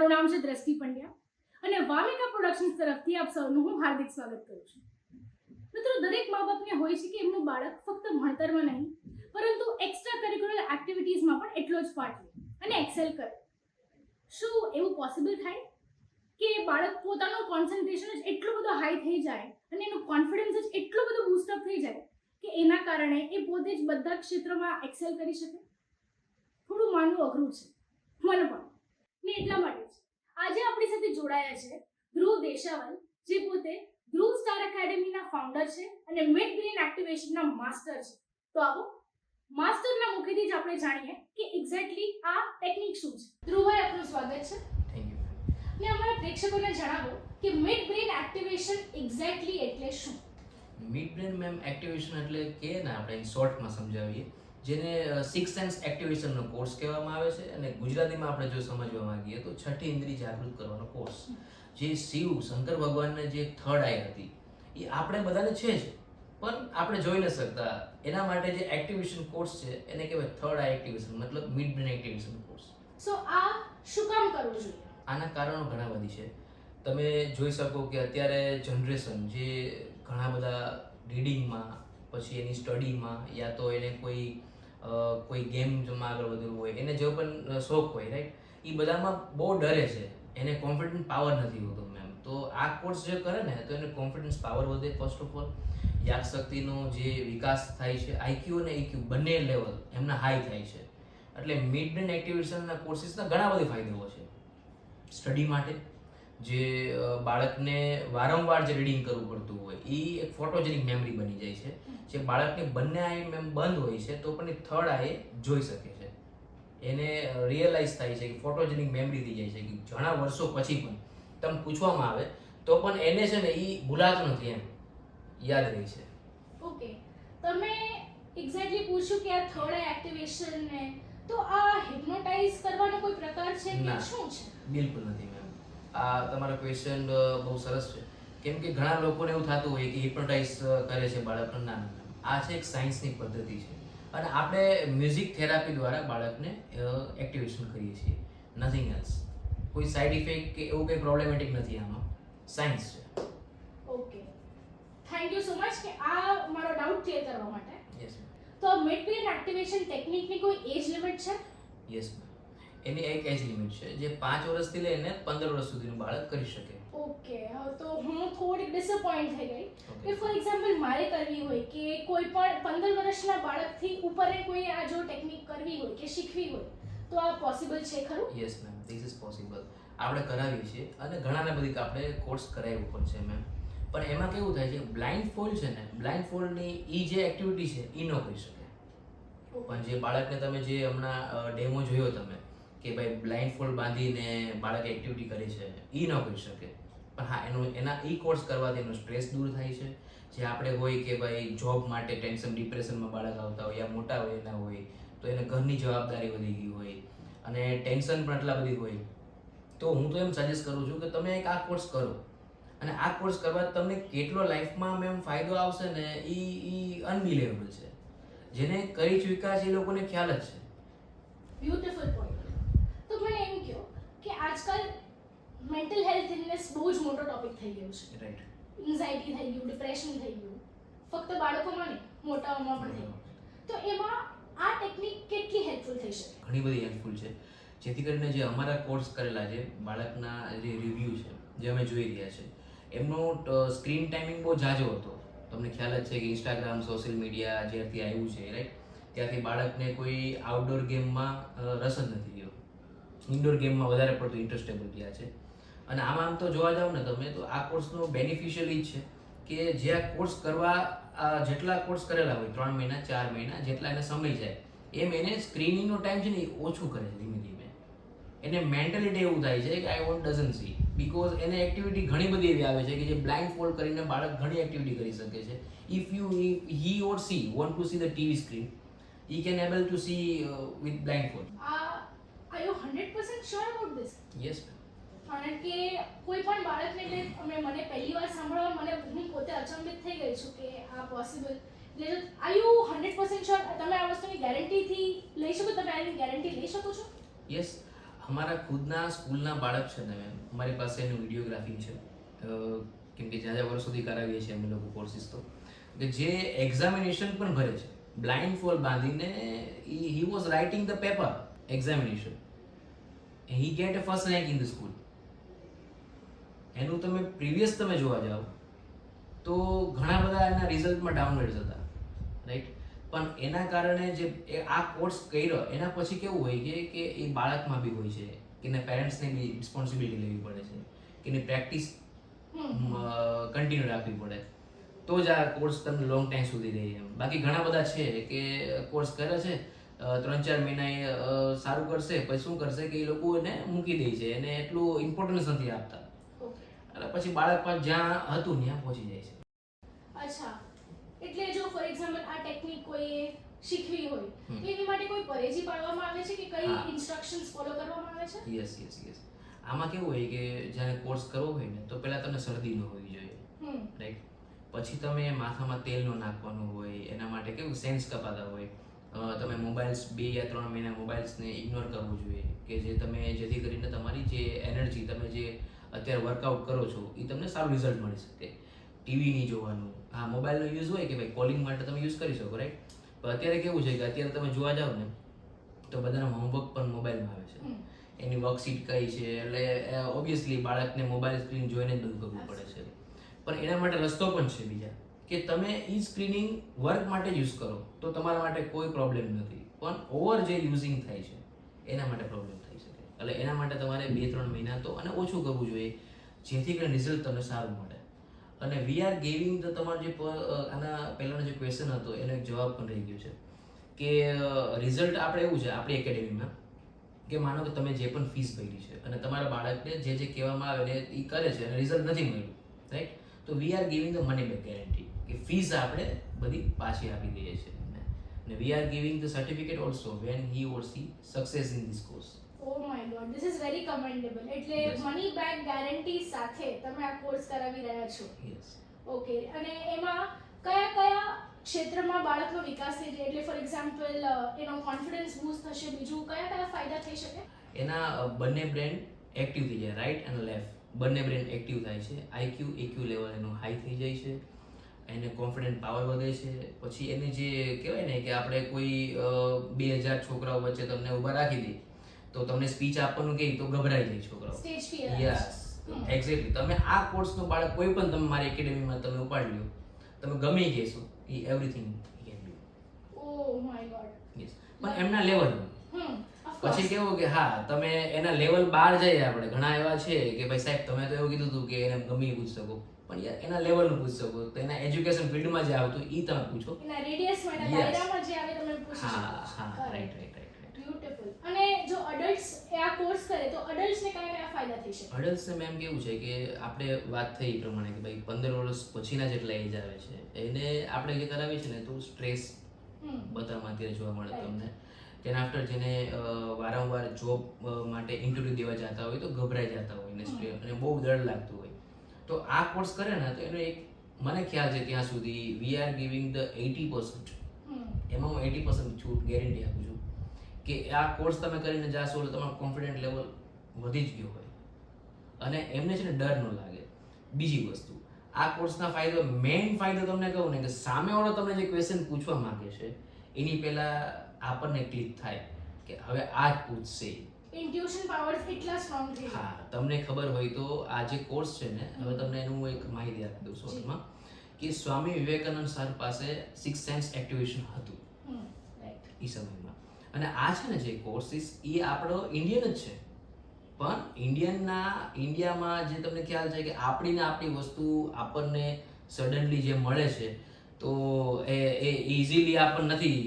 મારું નામ છે દ્રષ્ટિ પંડ્યા અને વામિકા પ્રોડક્શન્સ તરફથી આપ સૌનું હું હાર્દિક સ્વાગત કરું છું. મિત્રો, દરેક મા બાપને હોય છે કે એમનું બાળક ફક્ત ભણતરમાં નહીં પરંતુ એક્સ્ટ્રા કરિક્યુલર એક્ટિવિટીઝમાં પણ એટલો જ પાર્ટ લે અને એક્સેલ કરે. શું એવું પોસિબલ થાય કે બાળક પોતાનું કોન્સન્ટ્રેશન જ એટલો બધો હાઈ થઈ જાય અને એનું કોન્ફિડન્સ જ એટલો બધો બૂસ્ટઅપ થઈ જાય કે એના કારણે એ પોતે જ બધા ક્ષેત્રોમાં એક્સેલ કરી શકે? થોડું માનવું અઘરું છે મને પણ, ને એટલા માટે જ આજે આપણી સાથે જોડાયા છે ધ્રુવ દેશાવલ, જે પોતે ધ્રુવ સ્ટાર એકેડેમીના ફાઉન્ડર છે અને મિડ બ્રેન એક્ટિવેશનના માસ્ટર છે. તો આવો માસ્ટરના મુખેથી જ આપણે જાણીએ કે એક્ઝેક્ટલી આ ટેકનિક શું છે. ધ્રુવભાઈ, આપનું સ્વાગત છે. Thank you. ને અમારા પ્રેક્ષકોને જણાવો કે મિડ બ્રેન એક્ટિવેશન એક્ઝેક્ટલી એટલે શું? મિડ બ્રેન મેમ એક્ટિવેશન એટલે કે ને આપણે શોર્ટમાં સમજાવીએ, જેને સિક્સ સેન્સ એક્ટિવેશનનો કોર્સ કહેવામાં આવે છે અને ગુજરાતીમાં આપણે જો સમજવા માંગીએ તો છઠ્ઠી ઇન્દ્રિય જાગૃત કરવાનો કોર્સ. જે શિવ શંકર ભગવાનને જે થર્ડ આઈ હતી એ આપણે બધાને છે જ, પણ આપણે જોઈ ન શકતા. એના માટે જે એક્ટિવેશન કોર્સ છે એને કહેવાય થર્ડ આઈ એક્ટિવેશન, મતલબ મિડ બ્રેન એક્ટિવેશન કોર્સ. સો આ શું કામ કરવું જોઈએ? આના કારણો ઘણા બધી છે. તમે જોઈ શકો કે અત્યારે જનરેશન જે ઘણા બધા રીડિંગમાં, પછી એની સ્ટડીમાં, યા તો એને કોઈ ગેમમાં આગળ વધવું હોય, એને જો પણ શોખ હોય, રાઈટ, એ બધામાં બહુ ડરે છે. એને કોન્ફિડન્સ પાવર નથી હોતો મેમ. તો આ કોર્સ જે કરે ને તો એને કોન્ફિડન્સ પાવર વધે. ફર્સ્ટ ઓફ ઓલ યાદશક્તિનો જે વિકાસ થાય છે, આઈક્યુ અને ઇક્યુ બંને લેવલ એમના હાઈ થાય છે. એટલે મિડ બ્રેન એક્ટિવેશનના કોર્સિસના ઘણા બધા ફાયદાઓ છે. સ્ટડી માટે, જે બાળકને વારંવાર જે રીડિંગ કરવું પડતું હોય એ એક ફોટોજેનિક મેમરી બની જાય છે. જે બાળકની બંને આઈ મેમ બંધ હોય છે તો પણ એ થર્ડ આઈ જોઈ શકે છે. એને રિયલાઇઝ થાય છે કે ફોટોજેનિક મેમરી થઈ જાય છે કે ઘણા વર્ષો પછી પણ તમે પૂછવામાં આવે તો પણ એને છે ને એ ભૂલાતું નથી, એમ યાદ રહી છે. ઓકે, તમે એક્ઝેક્ટલી પૂછ્યું કે આ થર્ડ આઈ એક્ટિવેશન ને, તો આ હિપ્નોટાઇઝ કરવાનો કોઈ પ્રકાર છે કે શું છે? બિલકુલ નથી મેમ. આ તમારો ક્વેશ્ચન બહુ સરસ છે, કેમ કે ઘણા લોકોને એવું થતું હોય કે હિપ્નોટાઇઝ કરે છે બાળકને. ના ના, આ છે એક સાયન્સની પદ્ધતિ છે અને આપણે મ્યુઝિક થેરાપી દ્વારા બાળકને એક્ટિવેશન કરીએ છીએ. Nothing else. કોઈ સાઇડ ઇફેક્ટ કે એવું કંઈ પ્રોબ્લેમેટિક નથી આમાં. સાયન્સ છે. Okay, thank you so much કે આ મારો ડાઉટ ક્લિયર કરવા માટે. Yes ma'am. તો મિડ બ્રેન એક્ટિવેશન ટેકનિકની કોઈ એજ લિમિટ છે? Yes ma'am. એની એક એજ લિમિટ છે જે 5 વર્ષથી લઈને 15 વર્ષ સુધીનું બાળક કરી શકે. ઓકે, તો હું થોડી ડિસઅપોઇન્ટ થઈ ગઈ Okay. કે ફોર એક્ઝામ્પલ મારે કરવી હોય કે કોઈ પણ 15 વર્ષના બાળકથી ઉપરે કોઈ આ જો ટેકનિક કરવી હોય કે શીખવી હોય તો આ પોસિબલ છે ખરું? Yes ma'am, this is possible. આપણે કરાવીએ છીએ અને ઘણાને બધી આપણે કોર્સ કરાવ્યું પણ છે મેમ. પણ એમાં કેવું થાય છે, બ્લાઇન્ડ ફોલ્ડ છે ને, બ્લાઇન્ડ ફોલ્ડની એ જે એક્ટિવિટી છે એ ન કરી શકે. પણ જે બાળકને તમે જે હમણાં ડેમો જોયો તમે કે ભાઈ બ્લાઇન્ડ ફોલ્ડ બાંધીને બાળક એક્ટિવિટી કરે છે, એ ન કરી શકે. પણ હા, એના એ કોર્સ કરવાથી એનો સ્ટ્રેસ દૂર થાય છે. જે આપણે હોય કે ભાઈ જોબ માટે ટેન્શન, ડિપ્રેશનમાં બાળક આવતા હોય યા મોટા હોય એના હોય તો એને ઘરની જવાબદારી વધી ગઈ હોય અને ટેન્શન પણ એટલા બધી હોય, તો હું તો એમ સજેસ્ટ કરું છું કે તમે એક આ કોર્સ કરો. અને આ કોર્સ કરવાથી તમને કેટલો લાઈફમાં મેમ ફાયદો આવશે ને એ અનબિલિવેબલ છે. જેને કરી ચૂક્યા છે એ લોકોને ખ્યાલ જ છે. Beautiful point. તો મને એમ કહો કે આજકાલ મેન્ટલ હેલ્થ ઇલનેસ બહુ જ મોટો ટોપિક થઈ ગયો છે. રાઈટ. એન્ઝાઇટી થઈ ગયું, ડિપ્રેશન થઈ ગયું, ફક્ત બાળકોમાં નહીં મોટાઓમાં પણ થઈ ગયું. તો એમાં આ ટેકનિક કેટલી હેલ્પફુલ થઈ શકે? ઘણી બધી હેલ્પફુલ છે. જેથી કરીને જે અમારા કોર્સ કરેલા છે, બાળકના જે રિવ્યૂ છે જે અમે જોઈ રહ્યા છે, એમનો સ્ક્રીન ટાઈમિંગ બહુ ઝાઝો હતો. તમને ખ્યાલ જ છે કે ઇન્સ્ટાગ્રામ, સોશિયલ મીડિયા જ્યારથી આવ્યું છે, રાઈટ, ત્યાંથી બાળકને કોઈ આઉટડોર ગેમમાં રસ જ નથી રહ્યો. ઇન્ડોર ગેમમાં વધારે પડતું ઇન્ટરેસ્ટેબલ થયા છે. અને આમાં આમ તો જોવા જાવ ને તમે તો આ કોર્સનો બેનિફિશિયલ એ જ છે કે જે આ કોર્સ કરવા જેટલા કોર્સ કરેલા હોય 3 મહિના 4 મહિના જેટલા એને સમય જાય, એમ એને સ્ક્રીનિંગનો ટાઈમ છે ને એ ઓછું કરે છે ધીમે ધીમે. એને મેન્ટાલિટી એવું થાય છે કે I want doesn't C, because એને એક્ટિવિટી ઘણી બધી એવી આવે છે કે જે બ્લાઇન્ડ ફોલ્ડ કરીને બાળક ઘણી એક્ટિવિટી કરી શકે છે. If he or she want to see the TV screen, he can able to see with blindfold. Are you 100% sure about this? Yes ma'am. કારણ કે કોઈ પણ બાળકને મને પહેલી વાર સાંભળવા હું પોતે અચંબિત થઈ ગઈ છું કે આ પોસિબલ. Are you 100% sure? તમે આ વસ્તુની ગેરંટીથી લઈ શકો? તમે આની ગેરંટી લઈ શકો છો? યસ, અમારા ખુદના સ્કૂલના બાળક છે ને અમારી પાસે એનું વિડીયોગ્રાફી છે કેમ કે જ્યાં વર્ષોથી કરાવીએ છીએ અમે લોકો કોર્સિસ તો કે જે એક્ઝામિનેશન પણ ભરે છે બ્લાઇન્ડ ફોલ બાંધીને he was writing the paper examination he get a first rank in the school. એનું તમે પ્રીવિયસ તમે જોવા જાઓ તો ઘણા બધા એના રિઝલ્ટમાં ડાઉનવર્ડ્સ હતા રાઈટ. પણ એના કારણે જે આ કોર્સ કર્યો એના પછી કેવું હોય કે એ બાળકમાં બી હોય છે કે એના પેરેન્ટ્સને બી રિસ્પોન્સિબિલિટી લેવી પડે છે કે એની પ્રેક્ટિસ કન્ટિન્યુ રાખવી પડે તો જ આ કોર્સ તમને લોંગ ટાઈમ સુધી રહે એમ. બાકી ઘણા બધા છે કે કોર્સ કરે છે 3-4 મહિના સારું કરશે પછી શું કરશે કે એ લોકો એને મૂકી દે છે એને એટલું ઇમ્પોર્ટન્સ નથી આપતા એટલે પછી બાળક પણ જ્યાં હતું ત્યાં પહોંચી જાય છે. અચ્છા, એટલે જો ફોર એક્ઝામ્પલ આ ટેકનિક કોઈ શીખવી હોય તો એની માટે કોઈ પરેજી પાડવામાં આવે છે કે કઈ ઇન્સ્ટ્રક્શન્સ ફોલો કરવામાં આવે છે? Yes yes yes. આમાં કેવું હોય કે જ્યારે કોર્સ કરવો હોય ને તો પહેલા તમને શરદી ન હોવી જોઈએ રાઈટ. પછી તમે માથામાં તેલ ન નાખવાનું હોય એના માટે કેવું સેન્સ કપાતા હોય. તમે મોબાઈલ્સ 2 યા 3 મહિના મોબાઈલ્સને ઇગ્નોર કરવું જોઈએ કે જેથી કરીને તમારી જે એનર્જી તમે જે અત્યારે વર્કઆઉટ કરો છો એ તમને સારું રિઝલ્ટ મળી શકે. ટીવી નહીં જોવાનું. હા, મોબાઈલનો યુઝ હોય કે ભાઈ કોલિંગ માટે તમે યુઝ કરી શકો રાઈટ. પણ અત્યારે કેવું છે કે અત્યારે તમે જોવા જાઓ ને તો બધાના હોમવર્ક પણ મોબાઈલમાં આવે છે. એની વર્કશીટ કઈ છે એટલે ઓબ્વિયસલી બાળકને મોબાઈલ સ્ક્રીન જોઈને જ બધું કરવું પડે છે. પણ એના માટે રસ્તો પણ છે બીજા કે તમે ઈ સ્ક્રીનિંગ વર્ક માટે યુઝ કરો તો તમારા માટે કોઈ પ્રોબ્લેમ નથી. પણ ઓવર જે યુઝિંગ થાય છે એના માટે પ્રોબ્લેમ થઈ શકે. એટલે એના માટે તમારે 2-3 મહિના તો અને ઓછું કરવું જોઈએ જેથી કરીને રિઝલ્ટ તમને સારું મળે. અને વી આર ગિવિંગ ધ તમારો જે આના પહેલાનો જે ક્વેશ્ચન હતો એનો એક જવાબ પણ રહી ગયો છે કે રિઝલ્ટ આપણે એવું છે આપણી એકેડેમીમાં કે માનો કે તમે જે પણ ફીસ ભરી છે અને તમારા બાળકને જે કહેવામાં આવે ને એ કરે છે અને રિઝલ્ટ નથી મળ્યું રાઈટ. તો we are giving the money back guarantee કે ફીસ આપણે બધી પાછી આપી દઈએ છીએ અને we are giving the certificate also when he or C success in this course. O my God, this is very commendable. એટલે મની બેક ગેરંટી સાથે તમે આ કોર્સ કરાવી રહ્યા છો. યસ. ઓકે, અને એમાં કયા કયા ક્ષેત્રમાં બાળકનો વિકાસ થઈ જાય એટલે ફોર એક્ઝામ્પલ એનો કોન્ફિડન્સ બૂસ્ટ થશે, બીજું કયા કયા ફાયદા થઈ શકે? એના બંને બ્રેન એક્ટિવ થઈ જાય રાઈટ અને લેફ્ટ બંને બ્રેન એક્ટિવ થાય છે. આઈક્યુ એક્યુ લેવલ એનું હાઈ થઈ જાય છે. એને કોન્ફિડન્ટ પાવર વધે છે. પછી એની જે કહેવાય ને કે આપણે કોઈ 2000 છોકરાઓ વચ્ચે તમને ઊભા રાખી દઈએ તો તમને સ્પીચ આપવાનું કહે તો ગભરાઈ જાય છોકરાઓ. Stage fear. Yes exactly. તમે આ કોર્સનું બાળક કોઈ પણ તમે મારી એકેડેમીમાં તમે ઉપાડી લો તમે ગમે એ કહેશો એ everything he can do. Oh my God. Yes. પણ એમના લેવલનું. ઓફ પછી કેવું કે હા તમે એના લેવલ બહાર જઈએ આપણે ઘણા એવા છે કે ભાઈ સાહેબ તમે તો એવું કીધું હતું કે એને ગમે એ પૂછી શકો પણ યાર એના લેવલનું પૂછી શકો તો એના એજ્યુકેશન ફિલ્ડમાં જે આવતું એ તમે પૂછો. એના રેડિયસમાં એના દાયરામાં જે આવે તમે પૂછી શકો. હા રાઈટ રાઈટ રાઈટ. બ્યુટીફુલ. અને જો એડલ્ટ્સ આ કોર્સ કરે તો એડલ્ટ્સને કયા કયા ફાયદા થઈ શકે? એડલ્ટ્સને મેમ કેવું છે કે આપણે વાત થઈ એ પ્રમાણે કે ભાઈ 15 વર્ષ પછીના જેટલા એજ આવે છે એને આપણે જે કરાવીએ છીએ ને તો સ્ટ્રેસ બધામાં અત્યારે જોવા મળે તમને. તેના આફ્ટર જેને વારંવાર જોબ માટે ઇન્ટરવ્યૂ દેવા જતા હોય તો ગભરાઈ જતા હોય અને બહુ ડર લાગતું હોય તો આ કોર્સ કરે ને તો એનો એક મને ખ્યાલ છે ત્યાં સુધી વી આર ગિવિંગ ધ 80%. એમાં હું 80% છૂટ ગેરંટી આપું છું કે આ કોર્સ તમે કરીને જાશો એટલે તમારો કોન્ફિડન્ટ લેવલ વધી જ ગયો હોય અને એમને છે ને ડર ન લાગે. બીજી વસ્તુ આ કોર્સના મેઇન ફાયદો તમને કહું ને કે સામેવાળો તમને જે ક્વેશ્ચન પૂછવા માંગે છે એની પહેલા આપણને ક્લિક થાય કે હવે આ જ પૂછશે. ઇન્ટ્યુશન પાવર્સ એટલા સ્ટ્રોંગ થઈ જાય. હા, તમને ખબર હોય તો આ જે કોર્સ છે ને હવે તમને એનું એક માહિતી આપી દઉં શોર્ટમાં કે સ્વામી વિવેકાનંદ સર પાસે 6 સેન્સ એક્ટિવેશન હતું એ સમયમાં. અને આ છે ને જે કોર્સિસ એ આપણો ઇન્ડિયન જ છે પણ ઇન્ડિયામાં જે તમને ખ્યાલ છે કે આપણી વસ્તુ આપણને સડનલી જે મળે છે તો એ ઇઝીલી આપણને નથી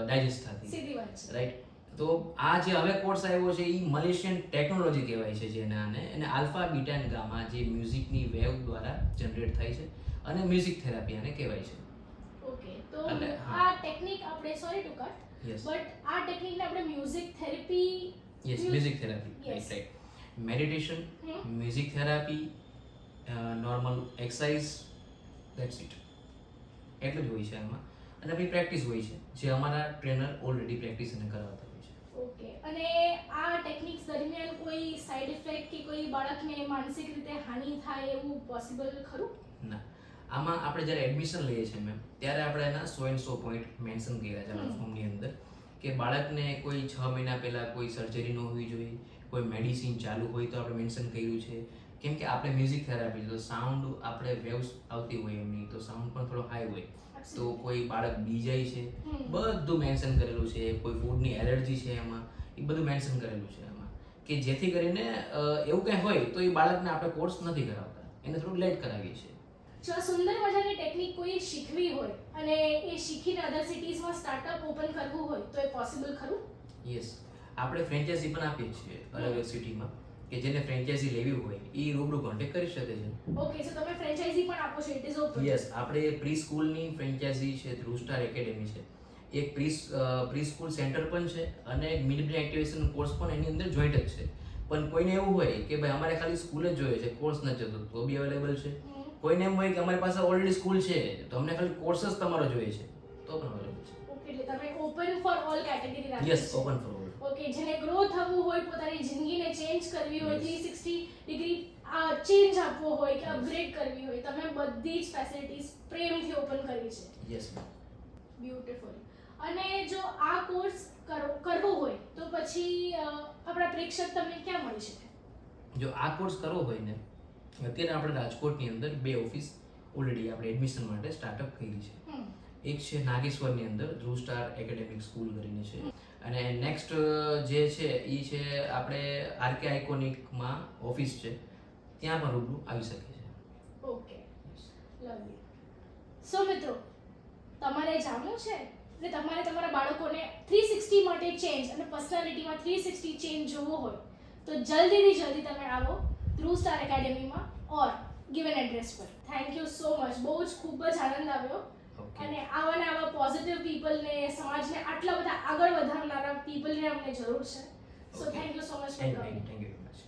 ડાયજેસ્ટ થતી. સીધી વાત છે રાઈટ. તો આ જે હવે કોર્સ આવ્યો છે એ મલેશિયન ટેકનોલોજી કહેવાય છે જેને એને આલ્ફા બીટા એન્ડ ગામા જે મ્યુઝિકની વેવ દ્વારા જનરેટ થાય છે અને મ્યુઝિક થેરાપી આને કહેવાય છે. ઓકે, તો આ ટેકનિક આપણે સોરી ટુ કટ બટ આ ટેકનિકને આપણે music therapy music therapy right right. Meditation, music therapy, normal exercise that's it. એટલું જ હોય છે આમાં અને પછી પ્રેક્ટિસ હોય છે જે અમારા ટ્રેનર ઓલરેડી પ્રેક્ટિસ અને કરાવતા હોય છે. ઓકે, અને આ ટેકનિક્સ દરમિયાન કોઈ સાઇડ ઇફેક્ટ કે કોઈ બાળકને માનસિક રીતે હાનિ થાય એવું પોસિબલ ખરું? ના, આમાં આપણે જ્યારે એડમિશન લઈએ છીએ મેમ, ત્યારે આપણે એના 100 પોઈન્ટ મેન્શન કર્યા છે આપણા ફોર્મની અંદર કે બાળકને કોઈ 6 મહિના પહેલાં કોઈ સર્જરી ન હોવી જોઈએ, કોઈ મેડિસિન ચાલુ હોય તો આપણે મેન્શન કર્યું છે. કેમ કે આપણે મ્યુઝિક થેરાપી તો સાઉન્ડ આપણે વેવ્સ આવતી હોય એમની, તો સાઉન્ડ પણ થોડો હાઈ હોય, તો કોઈ બાળક બી જાય છે, બધું મેન્શન કરેલું છે. કોઈ ફૂડની એલર્જી છે એમાં, એ બધું મેન્શન કરેલું છે એમાં, કે જેથી કરીને એવું કંઈ હોય તો એ બાળકને આપણે કોર્સ નથી કરાવતા, એને થોડું લેટ કરાવીએ છીએ. જો આ સુંદર મજાની ટેકનિક કોઈ શીખવી હોય અને એ શીખીને અધર સિટીઝમાં સ્ટાર્ટઅપ ઓપન કરવું હોય તો એ પોસિબલ ખરું? યસ, આપણે ફ્રેન્ચાઇઝી પણ આપીએ છીએ અલગ અલગ સિટીમાં, કે જેને ફ્રેન્ચાઇઝી લેવી હોય એ રૂબરૂ કોન્ટેક્ટ કરી શકે છે. ઓકે, સો તમે ફ્રેન્ચાઇઝી પણ આપો છો? It is open? યસ, આપણે પ્રી સ્કૂલની ફ્રેન્ચાઇઝી છે, ધ્રુવ સ્ટાર એકેડેમી છે, એક પ્રી સ્કૂલ સેન્ટર પણ છે અને એક મિડ બ્રેન એક્ટિવેશન કોર્સ પણ એની અંદર જોઈન્ટ જ છે. પણ કોઈને એવું હોય કે ભાઈ અમારે ખાલી સ્કૂલ જ જોઈએ છે, કોર્સ નથી જતો, તો બી અવેલેબલ છે. કોઈને એમ હોય કે અમારી પાસે ઓલરેડી સ્કૂલ છે તો અમને ખાલી કોર્સ જ તમારો જોઈએ છે, તો પણ અવેલેબલ છે. ઓકે, એટલે તમે open for all category rakhi? Yes, open for all. Okay, જેને ગ્રો થવું હોય, પોતાની જિંદગીને ચેન્જ કરવી હોય, 360 ડિગ્રી ચેન્જ આપવો હોય કે અપગ્રેડ કરવી હોય, તમે બધી જ ફેસિલિટીઝ પ્રેમથી ઓપન કરી છે. Yes ma'am. બ્યુટીફુલ. અને જો આ કોર્સ કરવો હોય તો પછી આપણા પ્રેક્ષક તમને ક્યાં મળી શકે? જો આ કોર્સ કરવો હોય ને, અત્યારે આપણે રાજકોટની અંદર 2 ઓફિસ ઓલરેડી આપણે એડમિશન માટે સ્ટાર્ટઅપ કરી છે. એક છે નાગેશ્વરની અંદર ધ્રુવ સ્ટાર એકેડેમિક સ્કૂલ કરીને છે, અને નેક્સ્ટ જે છે એ છે આપણે આરકે આઇકોનિકમાં ઓફિસ છે, ત્યાં પણ રૂબરૂ આવી શકે છે. Okay, lovely. સો મિત્રો, તમારે જાણવું છે અને તમારે તમારા બાળકોને 360 માટે ચેન્જ અને પર્સનાલિટીમાં 360 ચેન્જ જોવો હોય તો જલ્દીથી જલ્દી તમે આવો ધ્રુવ સ્ટાર એકેડેમીમાં ઓર ગિવન એડ્રેસ પર. થેન્ક યુ સો મચ, બહુ જ ખૂબ જ આનંદ આવ્યો. અને આવા ને આવા પોઝિટિવ પીપલને, સમાજને આટલા બધા આગળ વધારનારા પીપલને અમને જરૂર છે. So thank you so much for coming. Thank you very much.